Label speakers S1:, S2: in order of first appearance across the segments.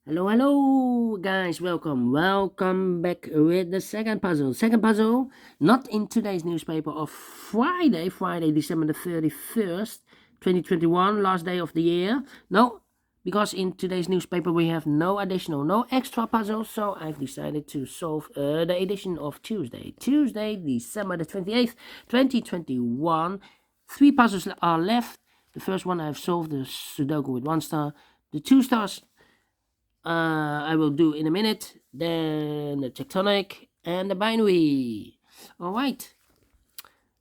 S1: Hello guys, welcome back with the second puzzle, not in today's newspaper of Friday, December the 31st, 2021, last day of the year. No, because in today's newspaper we have no extra puzzles, so I've decided to solve the edition of Tuesday, December the 28th, 2021. 3 puzzles are left. The first one I've solved, the Sudoku with 1 star. The 2 stars I will do in a minute. Then the tectonic and the binary. All right,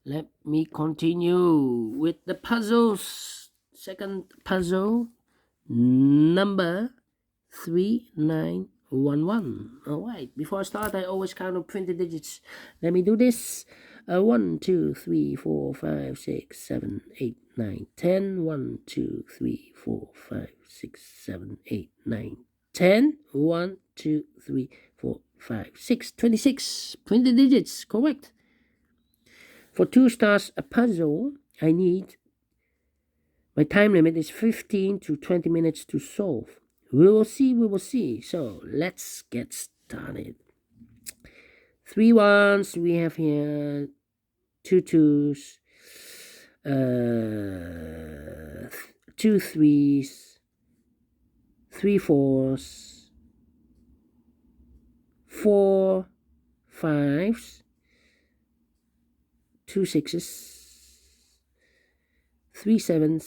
S1: let me continue with the puzzles. Second puzzle, number 3911. All right, before I start, I always count on printed digits. Let me do this. 1, 2, 3, 4, 5, 6, 7, 8, 9, 10. 1, 2, 3, 4, 5, 6, 7, 8, 9, 10. 1, 2, 3, 4, 5, 6. 26. Printed digits, correct. For 2 stars a puzzle, I need, my time limit is 15 to 20 minutes to solve. We will see. So let's get started. 3 ones, we have here 2 twos, 2 threes, 3 fours, 4 fives, 2 sixes, 3 sevens,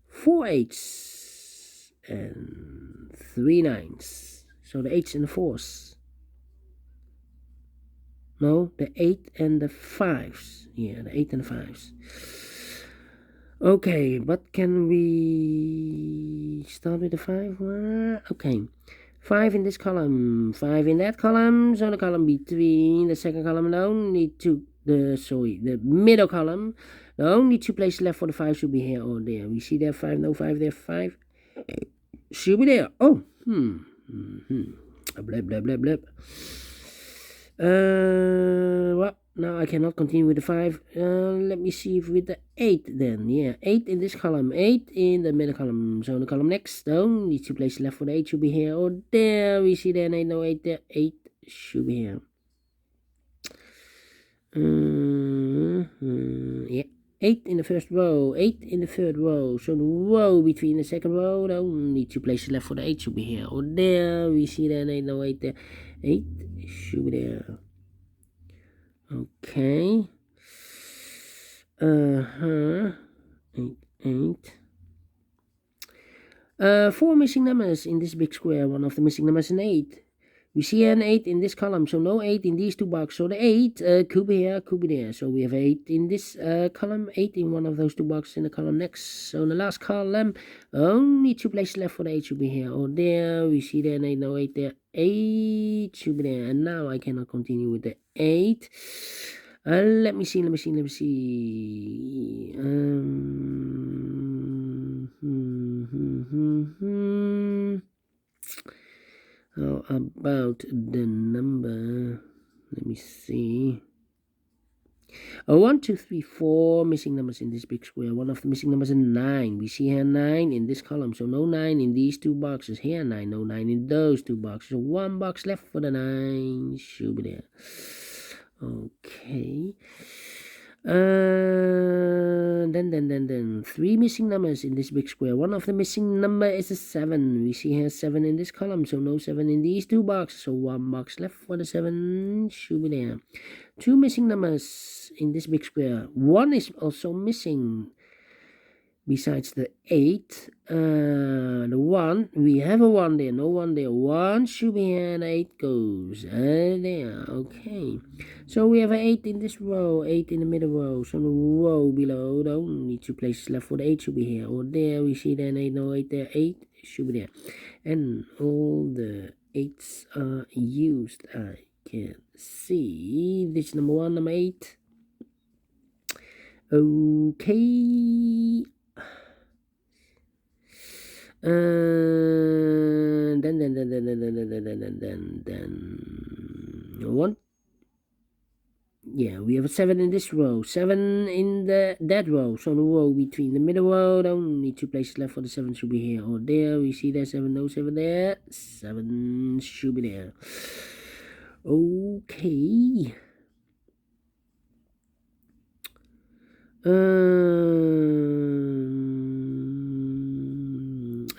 S1: 4 eights, and 3 nines. So the 8s and the 4s. No, the 8 and the 5s. Yeah, the 8 and the 5s. Okay, but can we start with the 5? Okay. 5 in this column, 5 in that column, so the column between the second column, the only two, the middle column, the only 2 places left for the 5 should be here or there. We see there 5, no 5 there, 5 should be there. Oh, blab, blab, blab, blab. Well, now I cannot continue with the 5. Let me see if with the 8 then. Yeah, 8 in this column, 8 in the middle column. So the column next, the only 2 places left for the 8 should be here or there. We see there, 8, no 8 there. 8 should be here. Yeah. 8 in the first row, 8 in the third row. So the row between the second row, the only 2 places left for the 8 should be here or there. We see there, 8, no 8 there. 8 should be there. Okay. 8, 8. 4 missing numbers in this big square. One of the missing numbers is an 8. We see an 8 in this column, so no 8 in these 2 boxes. So the 8 could be here, could be there. So we have 8 in this column, 8 in one of those 2 boxes in the column next. So in the last column, only 2 places left for the 8 should be here or there. We see there an 8, no 8 there. 8 should be there. And now I cannot continue with the 8. Let me see. How about the number? Let me see. 1, 2, 3, 4 missing numbers in this big square. One of the missing numbers is 9. We see here 9 in this column, so no 9 in these 2 boxes. Here 9, no 9 in those 2 boxes. So 1 box left for the 9 should be there. Okay. Then 3 missing numbers in this big square. One of the missing number is a 7. We see here 7 in this column, so no 7 in these 2 boxes. So 1 box left for the 7 should be there. 2 missing numbers in this big square. 1 is also missing. Besides the 8, the 1, we have a 1 there, no 1 there. 1 should be here and 8 goes there. Okay, so we have an 8 in this row, 8 in the middle row. So the row below, the only 2 places left for the 8 should be here or there. We see then 8, no 8 there. 8 should be there, and all the 8s are used. I can see this number 1, number 8. Okay. Then 1. Yeah, we have a 7 in this row, 7 in that row. So the row between the middle row, only 2 places left for the 7 should be here or there. We see there 7, no 7 there. 7 should be there. Okay.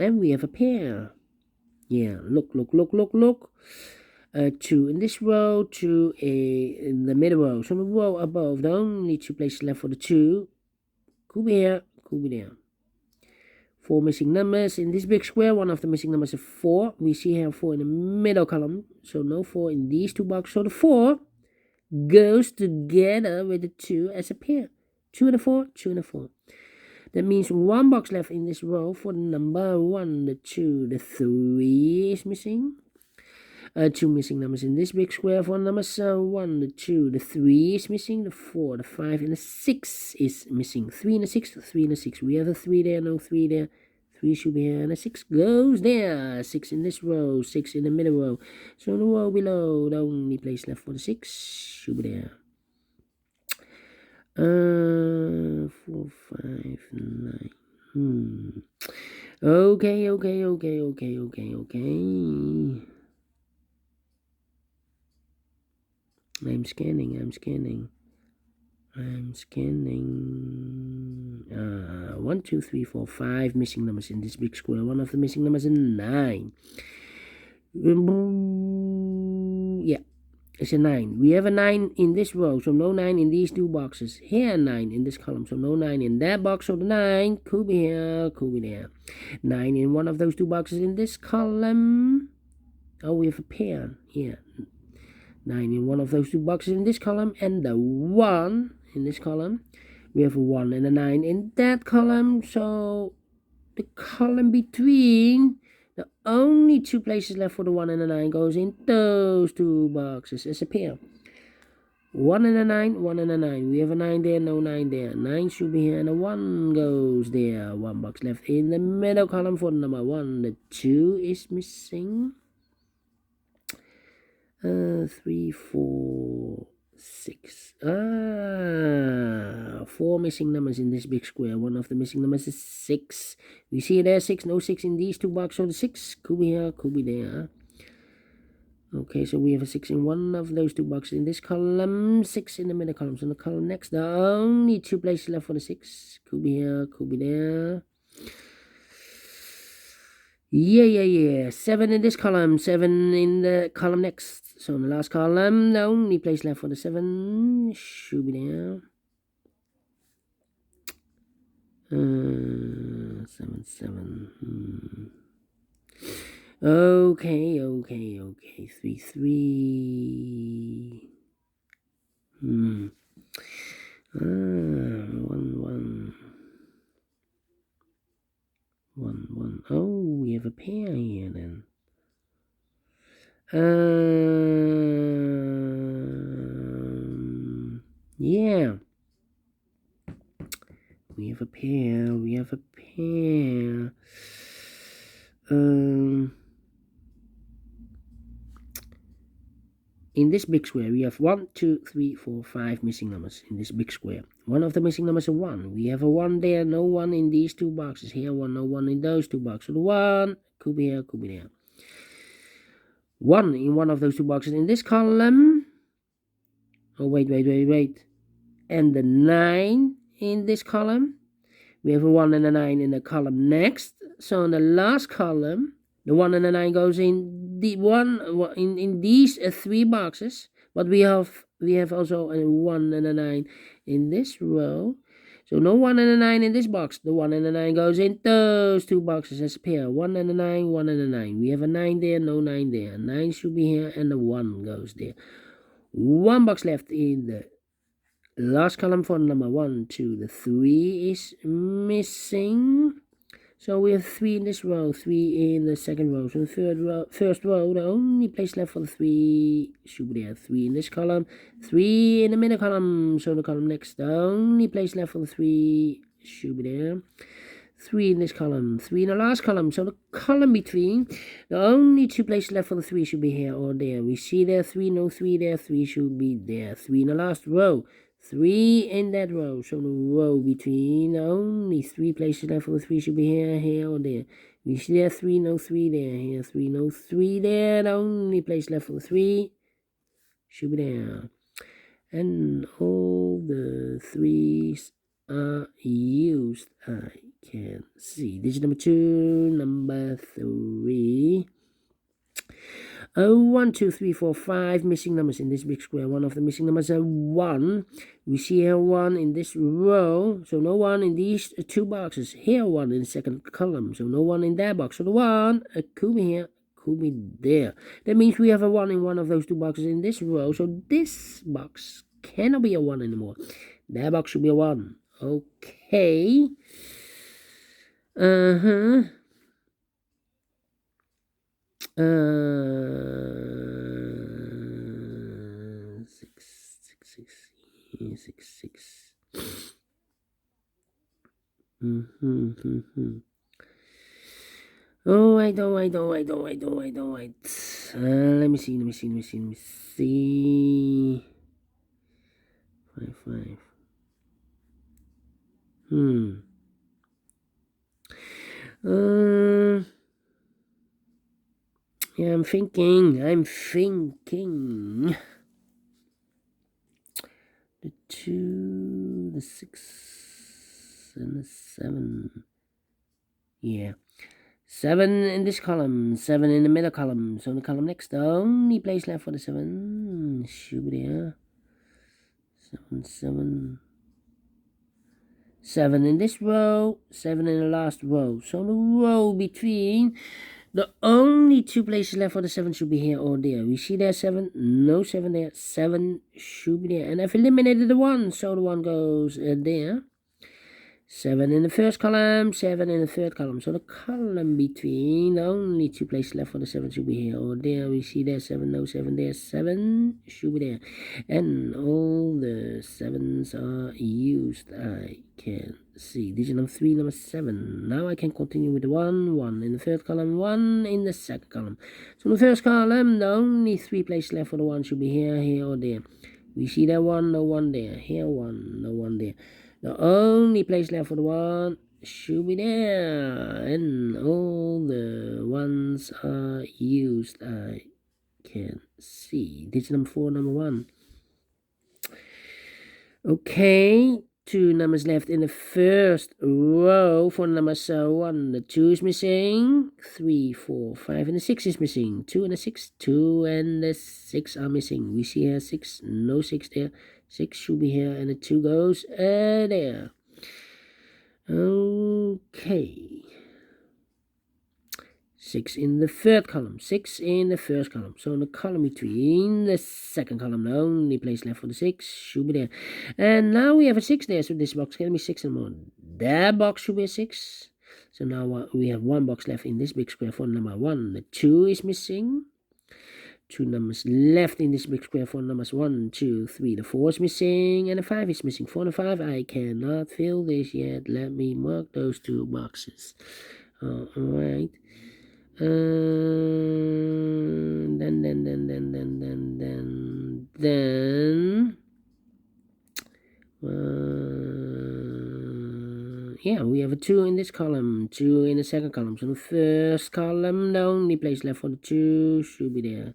S1: And we have a pair. Yeah, look. 2 in this row, 2 in the middle row. So the row above, the only 2 places left for the 2. Could be here, could be there. 4 missing numbers in this big square. One of the missing numbers is 4. We see here 4 in the middle column. So no 4 in these two boxes. So the 4 goes together with the 2 as a pair. 2 and a 4, 2 and a 4. That means one box left in this row for the number 1, the 2, the 3 is missing. 2 missing numbers in this big square for numbers 1, the 2, the 3 is missing, the 4, the 5, and the 6 is missing. 3 and a 6, 3 and a 6. We have a 3 there, no 3 there. 3 should be here, and a 6 goes there. 6 in this row, 6 in the middle row. So in the row below, the only place left for the 6 should be there. 4, 5, 9. Okay. I'm scanning. 1, 2, 3, 4, 5 missing numbers in this big square. One of the missing numbers is 9. Yeah, it's a 9. We have a 9 in this row, so no 9 in these two boxes. Here, 9 in this column, so no 9 in that box. So the 9 could be here, could be there. 9 in one of those two boxes in this column. Oh, we have a pair here. 9 in one of those two boxes in this column, and the 1 in this column. We have a 1 and a 9 in that column, so the column between, the only 2 places left for the 1 and the 9 goes in those two boxes as a pair. 1 and a 9, 1 and a 9. We have a 9 there, no 9 there. 9 should be here, and a 1 goes there. 1 box left in the middle column for number 1. The 2 is missing. 3, 4, 6. 4 missing numbers in this big square. One of the missing numbers is 6. We see there 6, no 6 in these two boxes. So the 6 could be here, could be there. Okay, so we have a 6 in one of those two boxes in this column, 6 in the middle column. So in the column next, the only 2 places left for the 6. Could be here, could be there. Yeah. 7 in this column, 7 in the column next. So in the last column, the only place left for the 7 should be there. 7. Okay. 3, 3. 1. Oh, we have a pair here then. Yeah. We have a pair. In this big square, we have 1, 2, 3, 4, 5 missing numbers in this big square. One of the missing numbers is 1. We have a 1 there, no 1 in these two boxes. Here, 1, no 1 in those two boxes. So the 1 could be here, could be there. 1 in one of those two boxes in this column. Oh, wait. And the 9 in this column. We have a 1 and a 9 in the column next. So in the last column, the 1 and the 9 goes in the in these 3 boxes. But we have also a 1 and a 9 in this row. So no 1 and a 9 in this box. The 1 and the 9 goes in those two boxes as a pair. 1 and a 9, 1 and a 9. We have a 9 there, no 9 there. 9 should be here, and the 1 goes there. 1 box left in the last column for number 1, 2. The 3 is missing. So we have 3 in this row, 3 in the second row. So the first row, the only place left for the 3 should be there. 3 in this column, 3 in the middle column. So the column next, the only place left for the 3 should be there. 3 in this column, 3 in the last column. So the column between, the only 2 places left for the 3 should be here or there. We see there 3, no 3 there, 3 should be there. 3 in the last row, 3 in that row. So the row between, only 3 places left for the 3 should be here or there. We see there 3, no 3 there, here 3, no 3 there. The only place left for the 3 should be there. And all the 3's are used. I can see. Digit number 2, number 3. 1, 2, 3, 4, 5 missing numbers in this big square. One of the missing numbers are 1. We see here 1 in this row, so no 1 in these 2 boxes. Here 1 in the second column, so no 1 in that box. So the 1 could be here, could be there. That means we have a 1 in one of those 2 boxes in this row, so this box cannot be a 1 anymore. That box should be a 1. Okay. 6. Oh, wait. Let me see. 5. Yeah, I'm thinking. The 2, the 6, and the 7. Yeah. 7 in this column, 7 in the middle column. So in the column next, the only place left for the 7 should be there. 7. 7 in this row, 7 in the last row. So the row between, the only 2 places left for the 7 should be here or there. We see there 7, no 7 there, 7 should be there. And I've eliminated the 1, so the 1 goes there. 7 in the first column, 7 in the third column. So the column between, the only 2 places left for the 7 should be here or there. We see there 7, no 7 there, 7 should be there. And all the 7's are used. I can see. Digit number 3, number 7. Now I can continue with the 1 in the third column, 1 in the second column. So in the first column, the only 3 places left for the 1 should be here or there. We see there 1, no 1 there. Here 1, no 1 there. The only place left for the 1 should be there. And all the 1's are used. I can see. Digit number 4, number 1. Okay. 2 numbers left in the first row for numbers 1. The 2 is missing. 3, 4, 5, and the 6 is missing. 2 and the 6. 2 and the 6 are missing. We see here 6, no 6 there. 6 should be here, and the 2 goes there. Okay. 6 in the third column, 6 in the first column. So in the column between the second column, the only place left for the 6 should be there. And now we have a 6 there, so this box can be 6 and more. That box should be a 6. So now we have 1 box left in this big square for number 1. The 2 is missing. 2 numbers left in this big square for numbers 1, 2, 3. The 4 is missing and the 5 is missing. 4 and 5, I cannot fill this yet. Let me mark those 2 boxes. Alright. Yeah, we have a 2 in this column, 2 in the second column. So the first column, the only place left for the 2 should be there.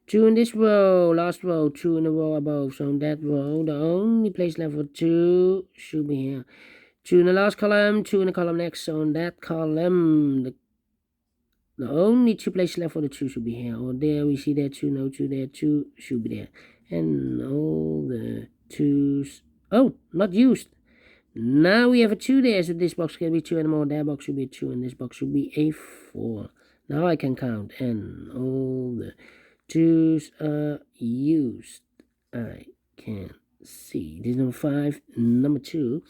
S1: 2 in this row, last row, 2 in the row above. So in that row, the only place left for 2 should be here. 2 in the last column, 2 in the column next. So in that column, the only 2 places left for the 2 should be here or there. We see there 2, no 2 there, 2 should be there. And all the 2's, oh, not used. Now we have a 2 there, so this box can be 2 and more. That box should be a 2 and this box should be a 4. Now I can count, and all the 2's are used. I can see. This is number 5, number 2.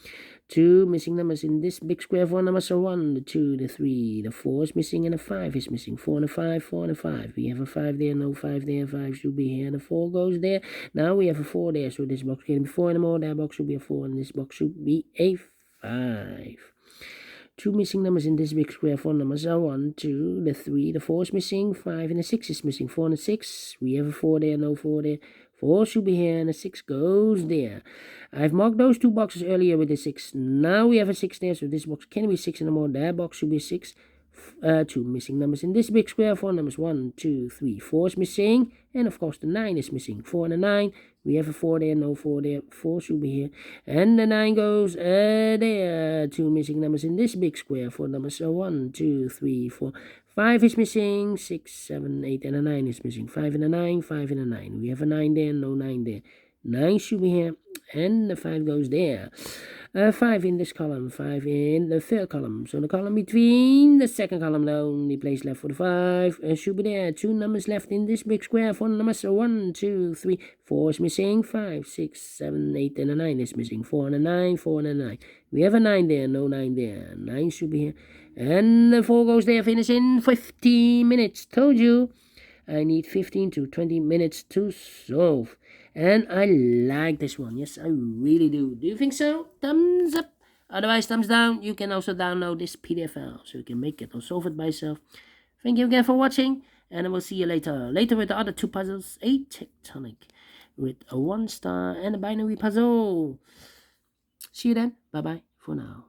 S1: 2 missing numbers in this big square for numbers are 1, the 2, the 3, the 4 is missing, and the 5 is missing. 4 and a 5, 4 and a 5. We have a 5 there, no 5 there, 5 should be here, and the 4 goes there. Now we have a 4 there, so this box can be 4 and more. That box should be a 4, and this box should be a 5. 2 missing numbers in this big square. 4 numbers are 1, 2, the 3, the 4 is missing, 5 and the 6 is missing. 4 and the 6, we have a 4 there, no 4 there. 4 should be here and the 6 goes there. I've marked those 2 boxes earlier with the 6. Now we have a 6 there, so this box can be 6 anymore. That box should be 6. 2 missing numbers in this big square. 4 numbers, 1, 2, 3, 4 is missing, and of course the 9 is missing. 4 and a 9, we have a 4 there, no 4 there. 4 should be here, and the 9 goes there. 2 missing numbers in this big square. 4 numbers, so 1, 2, 3, 4. 5 is missing, 6, 7, 8, and a 9 is missing. 5 and a 9, 5 and a 9. We have a 9 there, no 9 there. 9 should be here, and the 5 goes there. 5 in this column, 5 in the third column. So the column between the second column, the only place left for the 5 should be there. 2 numbers left in this big square. 4 numbers, so 1, 2, 3, 4 is missing. 5, 6, 7, 8, and a 9 is missing. 4 and a 9, 4 and a 9. We have a 9 there, no 9 there. 9 should be here. And the 4 goes there, finish in 15 minutes. Told you, I need 15 to 20 minutes to solve. And I like this one. Yes, I really do. Do you think so? Thumbs up. Otherwise, thumbs down. You can also download this PDF file so you can make it or solve it by yourself. Thank you again for watching. And I will see you later. Later with the other 2 puzzles. A tectonic with a 1 star and a binary puzzle. See you then. Bye-bye for now.